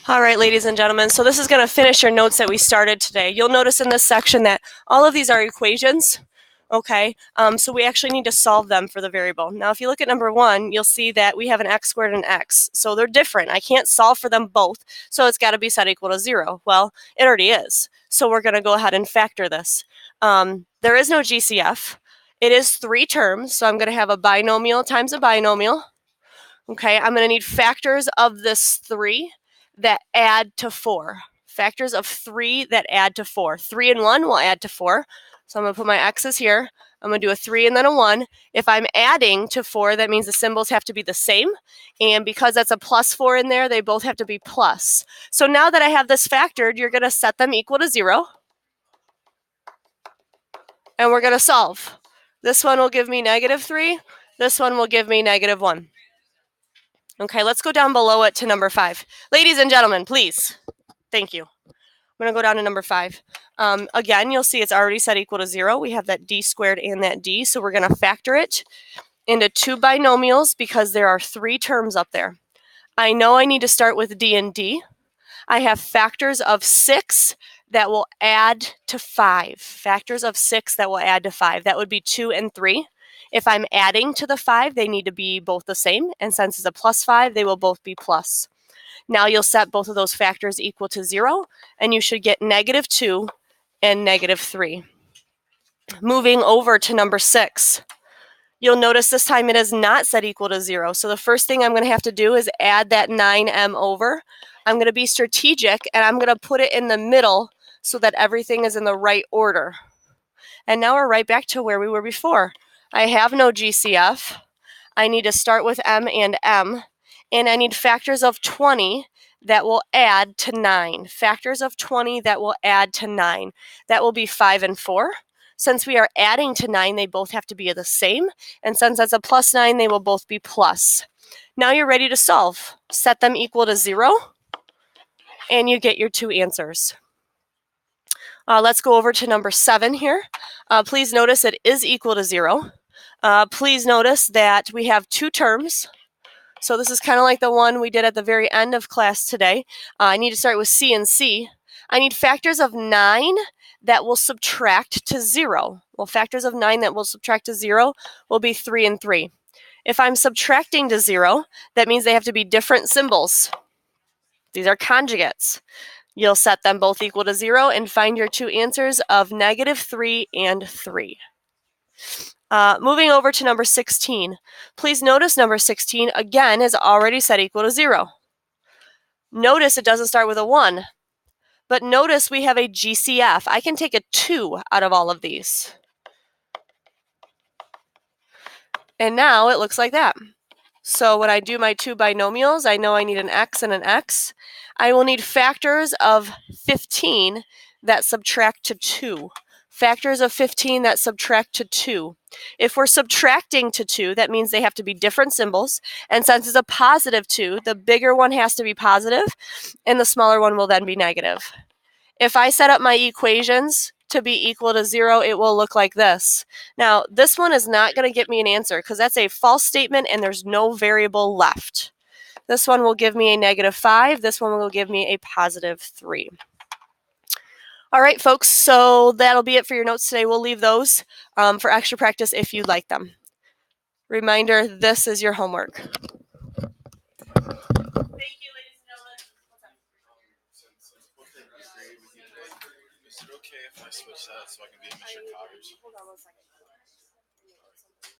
All right, ladies and gentlemen, so this is going to finish your notes that we started today. You'll notice in this section that all of these are equations, okay? So we actually need to solve them for the variable. Now, if you look at number 1, you'll see that we have an x squared and an x. So they're different. I can't solve for them both, so it's got to be set equal to 0. Well, it already is. So we're going to go ahead and factor this. There is no GCF. It is 3 terms, so I'm going to have a binomial times a binomial. Okay, I'm going to need factors of this 3 that add to 4. Factors of 3 that add to 4. 3 and 1 will add to 4. So I'm going to put my x's here. I'm going to do a 3 and then a 1. If I'm adding to 4, that means the symbols have to be the same. And because that's a plus 4 in there, they both have to be plus. So now that I have this factored, you're going to set them equal to 0. And we're going to solve. This one will give me -3. This one will give me -1. Okay, let's go down below it to number 5. Ladies and gentlemen, please. Thank you. I'm going to go down to number 5. Again, you'll see it's already set equal to 0. We have that d squared and that d, so we're going to factor it into 2 binomials because there are 3 terms up there. I know I need to start with d and d. I have factors of 6 that will add to 5. Factors of 6 that will add to 5. That would be 2 and 3. If I'm adding to the 5, they need to be both the same, and since it's a plus 5, they will both be plus. Now you'll set both of those factors equal to 0, and you should get -2 and -3. Moving over to number 6. You'll notice this time it is not set equal to 0, so the first thing I'm going to have to do is add that 9m over. I'm going to be strategic, and I'm going to put it in the middle so that everything is in the right order. And now we're right back to where we were before. I have no GCF. I need to start with m, and I need factors of 20 that will add to 9. Factors of 20 that will add to 9. That will be 5 and 4. Since we are adding to 9, they both have to be the same. And since that's a plus 9, they will both be plus. Now you're ready to solve. Set them equal to 0, and you get your 2 answers. Let's go over to number 7 here. Please notice it is equal to 0. Please notice that we have 2 terms. So this is kind of like the one we did at the very end of class today. I need to start with C and C. I need factors of 9 that will subtract to 0. Well, factors of 9 that will subtract to 0 will be 3 and 3. If I'm subtracting to 0, that means they have to be different symbols. These are conjugates. You'll set them both equal to 0 and find your 2 answers of -3 and 3. Moving over to number 16. Please notice number 16, again, is already set equal to 0. Notice it doesn't start with a 1. But notice we have a GCF. I can take a 2 out of all of these. And now it looks like that. So when I do my 2 binomials, I know I need an x and an x. I will need factors of 15 that subtract to 2. Factors of 15 that subtract to 2. If we're subtracting to 2, that means they have to be different symbols. And since it's a positive 2, the bigger one has to be positive, and the smaller one will then be negative. If I set up my equations to be equal to 0, it will look like this. Now, this one is not going to get me an answer because that's a false statement and there's no variable left. This one will give me a -5. This one will give me a +3. All right, folks, so that'll be it for your notes today. We'll leave those for extra practice if you'd like them. Reminder, this is your homework. Thank you, ladies and gentlemen. Is it okay if I switch that so I can be in Mr. Cotter's? Hold on 1 second.